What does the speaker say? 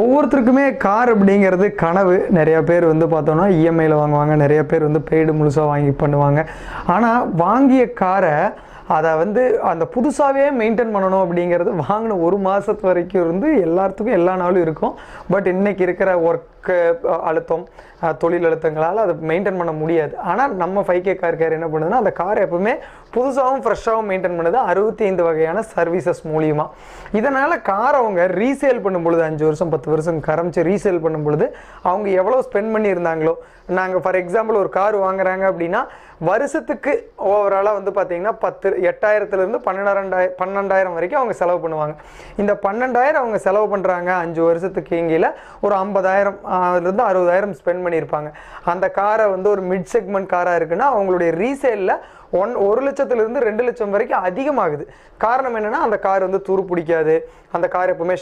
ஒவ்வொருத்தருக்குமே car அப்படிங்கிறது கனவு. நிறைய பேர் வந்து பார்த்தோன்னா இஎம்ஐயில் வாங்குவாங்க, நிறைய பேர் வந்து பெய்டு முழுசாக வாங்கி பண்ணுவாங்க. ஆனால் வாங்கிய காரை அதை வந்து அந்த புதுசாகவே மெயின்டைன் பண்ணணும் அப்படிங்கிறது வாங்கின ஒரு மாதத்து வரைக்கும் இருந்து எல்லாத்துக்கும் எல்லா நாளும் இருக்கும். பட் இன்றைக்கி இருக்கிற ஒர்க்கு அழுத்தம், தொழில் அழுத்தங்களால் அதை மெயின்டைன் பண்ண முடியாது. ஆனால் நம்ம 5K கார் கேர் என்ன பண்ணுதுன்னா அந்த காரை எப்பவுமே புதுசாகவும் ஃப்ரெஷ்ஷாகவும் மெயின்டைன் பண்ணுது 65 வகையான சர்வீசஸ் மூலியமாக. இதனால் காரை அவங்க ரீசேல் பண்ணும் பொழுது 5 வருஷம் 10 வருஷம் கரமிச்சு ரீசேல் பண்ணும் பொழுது அவங்க எவ்வளோ ஸ்பெண்ட் பண்ணியிருந்தாங்களோ, நாங்கள் ஃபார் எக்ஸாம்பிள் ஒரு கார் வாங்குறாங்க அப்படின்னா வருஷத்துக்கு ஓவராலாக வந்து பார்த்தீங்கன்னா 8,000 12,000 வரைக்கும் அவங்க செலவு பண்ணுவாங்க. இந்த 12,000 அவங்க செலவு பண்ணுறாங்க 5 வருஷத்துக்கு கீழே ஒரு 50,000 60,000 ஸ்பெண்ட் பண்ணியிருப்பாங்க. அந்த காரை வந்து ஒரு மிட் செக்மெண்ட் காராக இருக்குன்னா அவங்களுடைய ரீசேலில் 1 லட்சத்திலிருந்து 2 லட்சம் வரைக்கும் அதிகமாகுது. காரணம் என்னென்னா அந்த கார் வந்து துரு பிடிக்காது, அந்த கார் எப்பவுமே